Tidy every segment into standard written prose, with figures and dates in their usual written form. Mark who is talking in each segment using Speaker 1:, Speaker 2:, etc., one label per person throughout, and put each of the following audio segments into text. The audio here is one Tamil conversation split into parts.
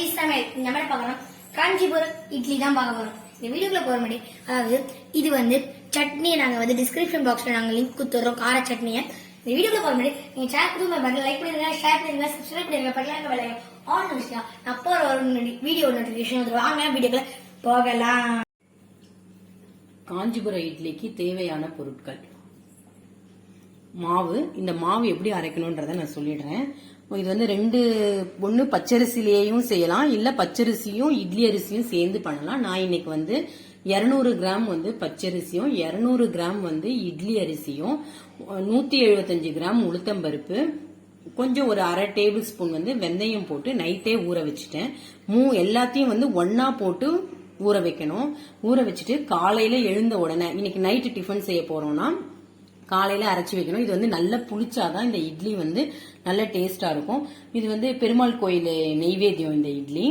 Speaker 1: மத்திஸ் சமையல். இந்த மாதிரி பார்க்கணும் காஞ்சிபுரம் இட்லி தான் பார்க்க போறோம். இந்த வீடியோக்குள்ள போற மாதிரி, அதாவது இது வந்து சட்னியை நாங்க வந்து டிஸ்கிரிப்ஷன் பாக்ஸ்ல நாங்க லிங்க் கொடுத்துறோம், கார சட்னியை. இந்த வீடியோக்குள்ள போற மாதிரி நீங்க சேனல் புதுமை பட்டன் லைக் பண்ணிருங்க, ஷேர் பண்ணிருங்க, சப்ஸ்கிரைப் பண்ணிருங்க, பக்கத்துல பெல் ஐகான் ஆன் பண்ணிருங்க. நான் போற ஒரு வீடியோ நோட்டிபிகேஷன் வந்து வாங்க வீடியோக்குள்ள போகலாம்.
Speaker 2: காஞ்சிபுர இட்லிக்கு தேவையான பொருட்கள்: மாவு. இந்த மாவு எப்படி அரைக்கணும்ன்றத நான் சொல்லிடுறேன். இது வந்து ஒன்று பச்சரிசிலேயும் செய்யலாம், இல்ல பச்சரிசியும் இட்லி அரிசியும் சேர்ந்து பண்ணலாம். நான் இன்னைக்கு வந்து 200 கிராம் வந்து பச்சரிசியும் 200 கிராம் வந்து இட்லி அரிசியும் 175 கிராம் உளுத்தம்பருப்பு, கொஞ்சம் ஒரு அரை டேபிள் ஸ்பூன் வந்து வெந்தயம் போட்டு நைட்டே ஊற வச்சுட்டேன். எல்லாத்தையும் வந்து ஒன்னா போட்டு ஊற வைக்கணும். ஊற வச்சுட்டு காலையில எழுந்த உடனே, இன்னைக்கு நைட்டு டிஃபன் செய்ய போறோம்னா காலையில அரைச்சி வைக்கணும். இது வந்து நல்லா புளிச்சாதான் இந்த இட்லி வந்து நல்ல டேஸ்டா இருக்கும். இது வந்து பெருமாள் கோயில் நெய்வேத்தியம் இந்த இட்லி.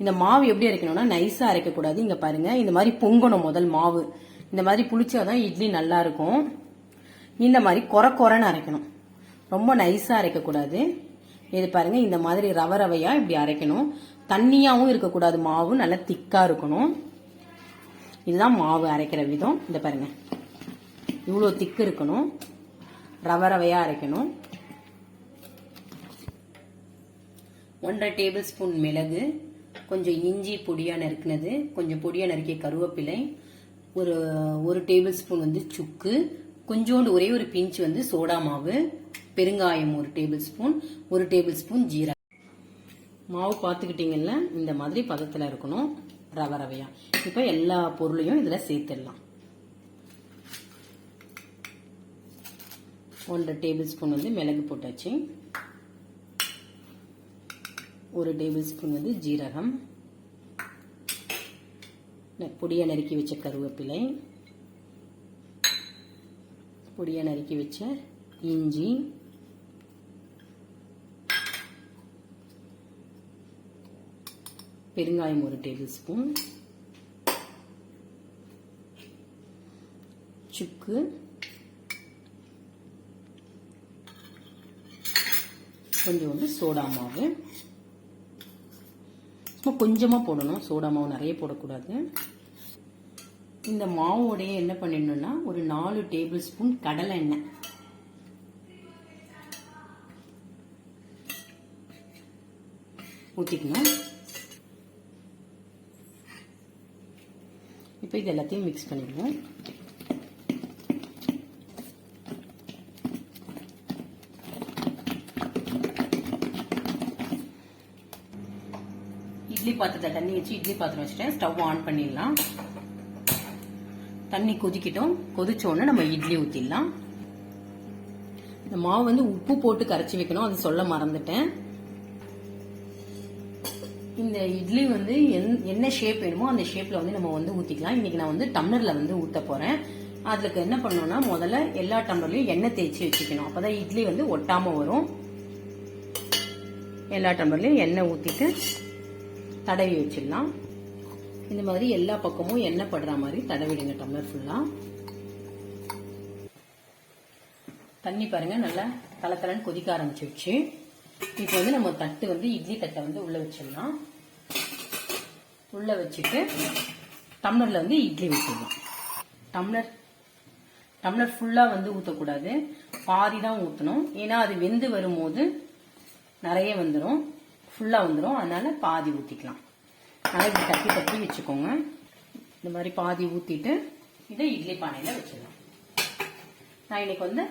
Speaker 2: இந்த மாவு எப்படி அரைக்கணும்னா நைஸா அரைக்க கூடாது. இங்க பாருங்க, இந்த மாதிரி பொங்கணும் முதல் மாவு. இந்த மாதிரி புளிச்சாதான் இட்லி நல்லா இருக்கும். இந்த மாதிரி கொரன்னு அரைக்கணும், ரொம்ப நைஸா அரைக்க கூடாது. இது பாருங்க, இந்த மாதிரி ரவையா இப்படி அரைக்கணும். தண்ணியாவும் இருக்கக்கூடாது, மாவு நல்லா திக்கா இருக்கணும். இதுதான் மாவு அரைக்கிற விதம். இந்த பாருங்க, இவ்வளோ திக்கு இருக்கணும், ரவையா அரைக்கணும். 1.5 டேபிள் ஸ்பூன் மிளகு, கொஞ்சம் இஞ்சி பொடியா நறுக்கினது, கொஞ்சம் பொடியா நறுக்கிய கருவேப்பிலை, ஒரு டேபிள் ஸ்பூன் வந்து சுக்கு, கொஞ்சோண்டு ஒரே ஒரு பிஞ்ச் வந்து சோடா மாவு, பெருங்காயம் 1 டேபிள் ஸ்பூன், 1 டேபிள் ஸ்பூன் ஜீரகம். மாவு பார்த்துக்கிட்டீங்கல்ல, இந்த மாதிரி பதத்துல இருக்கணும், ரவையா. இப்ப எல்லா பொருளையும் இதுல சேர்த்துடலாம். 1 டேபிள் ஸ்பூன் வந்து மிளகு போட்டாச்சு, 1 டேபிள் ஸ்பூன் வந்து ஜீரகம், பொடியா நறுக்கி வச்ச கருவேப்பிலை, பொடியா நறுக்கி வச்ச இஞ்சி, பெருங்காயம் 1 டேபிள் ஸ்பூன், சுக்கு, கொஞ்சோண்டு சோடா மாவு. கொஞ்சமா போடணும், சோடா மாவு நிறைய போடக்கூடாது. இந்த மாவோடைய என்ன பண்ணிடணும்னா ஒரு 4 டேபிள் ஸ்பூன் கடலை எண்ணெய் ஊத்திக்கணும். இப்ப இது எல்லாத்தையும் மிக்ஸ் பண்ணிடுவோம். இட்லி பாத்திரத்தை தண்ணி வச்சு இட்லி பாத்திரம் வச்சுட்டேன். ஸ்டவ் ஆன் பண்ணிடலாம். தண்ணி கொதிக்கிட்டோம். கொதிச்ச உடனே நம்ம இட்லி ஊத்திடலாம். இந்த மாவு வந்து உப்பு போட்டு கரைச்சி வைக்கணும், அது சொல்ல மறந்துட்டேன். இந்த இட்லி வந்து என்ன ஷேப் வேணுமோ அந்த ஷேப்ல வந்து நம்ம வந்து ஊத்திக்கலாம். இன்னைக்கு நான் வந்து டம்ளர்ல வந்து ஊத்த போறேன். அதுக்கு என்ன பண்ணணும்னா முதல்ல எல்லா டம்ளர்லயும் எண்ணெய் தேய்ச்சி வச்சுக்கணும், அப்பதான் இட்லி வந்து ஒட்டாம வரும். எல்லா டம்ளர்லயும் எண்ணெய் ஊத்திட்டு தடவி வச்சிடலாம். இந்த மாதிரி எல்லா பக்கமும் எண்ணெய் படுற மாதிரி தடவிடுங்க டம்ளர் ஃபுல்லா. தண்ணி பாருங்க நல்லா தளன்னு கொதிக்க ஆரம்பிச்சிருச்சு. இப்போ வந்து நம்ம தட்டு வந்து இட்லி தட்டை வந்து உள்ள வச்சிடலாம். உள்ள வச்சுட்டு டம்ளர்ல வந்து இட்லி ஊற்றிடலாம். டம்ளர் ஃபுல்லா வந்து ஊற்றக்கூடாது, பாதி தான் ஊற்றணும். ஏன்னா அது வெந்து வரும்போது நிறைய வந்துடும், ஃபுல்லா வந்துடும். அதனால பாதி ஊத்திக்கலாம். நல்லா தட்டி தட்டி வச்சுக்கோங்க. இந்த மாதிரி பாதி ஊத்திட்டு இதை இட்லி பானையில வச்சிடலாம். நான் இன்னைக்கு வந்து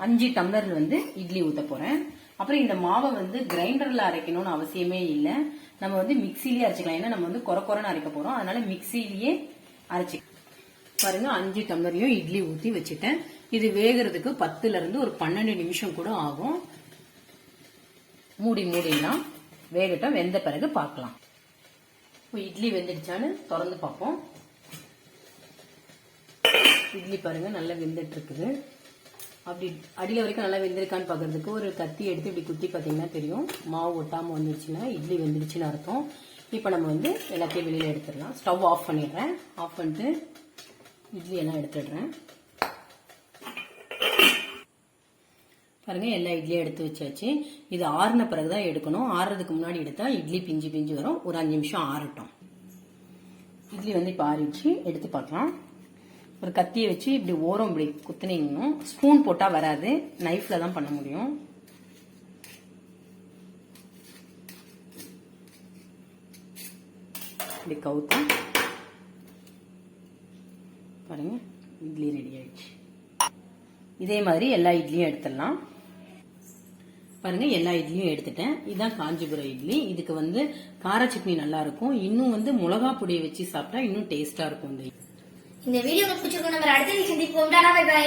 Speaker 2: 5 டம்ளர் வந்து இட்லி ஊத்த போறேன். அப்புறம் இந்த மாவை வந்து கிரைண்டர்ல அரைக்கணும்னு அவசியமே இல்லை, நம்ம வந்து மிக்சிலேயே அரைச்சிக்கலாம். ஏன்னா நம்ம வந்து கொரன்னு அரைக்க போறோம், அதனால மிக்சிலேயே அரைச்சி பாருங்க. 5 டம்ளரையும் இட்லி ஊத்தி வச்சுட்டேன். இது வேகிறதுக்கு 10ல இருந்து ஒரு 12 நிமிஷம் கூட ஆகும். மூடிடலாம், வேகட்டும். வெந்த பிறகு பார்க்கலாம். இட்லி வெந்துடுச்சான்னு திறந்து பார்ப்போம். இட்லி பாருங்க நல்லா வெந்துட்டு இருக்குது. அப்படி அடியில வரைக்கும் நல்லா வெந்திருக்கான்னு பாக்குறதுக்கு ஒரு கத்தி எடுத்து இப்படி குத்தி பாத்தீங்கன்னா தெரியும். மாவு ஒட்டாம வந்துருச்சுன்னா இட்லி வெந்துடுச்சுன்னு அர்த்தம். இப்ப நம்ம வந்து எல்லாத்தையும் வெளியில எடுத்துடலாம். ஸ்டவ் ஆஃப் பண்ணிடுறேன். ஆஃப் பண்ணிட்டு இட்லி எல்லாம் எடுத்துடுறேன். பாருங்க எல்லா இட்லியும் எடுத்து வச்சாச்சு. இது ஆறுன பிறகுதான் எடுக்கணும். ஆறுறதுக்கு முன்னாடி எடுத்தா இட்லி பிஞ்சு பிஞ்சு வரும். ஒரு 5 நிமிஷம் ஆறட்டும். இட்லி வந்து இப்ப ஆறிடுச்சு, எடுத்து பார்க்கலாம். ஒரு கத்தியை வச்சு இப்படி ஓரம் இப்படி குத்துனீங்க. ஸ்பூன் போட்டா வராது, நைஃப்ல தான் பண்ண முடியும். இப்படி கவுத்து பாருங்க, இட்லி ரெடி ஆயிடுச்சு. இதே மாதிரி எல்லா இட்லியும் எடுத்துடலாம். பாருங்க எல்லா இட்லியும் எடுத்துட்டேன். இதுதான் காஞ்சிபுரம் இட்லி. இதுக்கு வந்து கார சட்னி நல்லா இருக்கும். இன்னும் வந்து மிளகா பொடியை வச்சு சாப்பிட்டா இன்னும் டேஸ்டா இருக்கும்.
Speaker 1: இந்த வீடியோ பிடிச்சிருக்கோம். நம்ம அடுத்த வீடியோ சந்திப்போம். Bye by.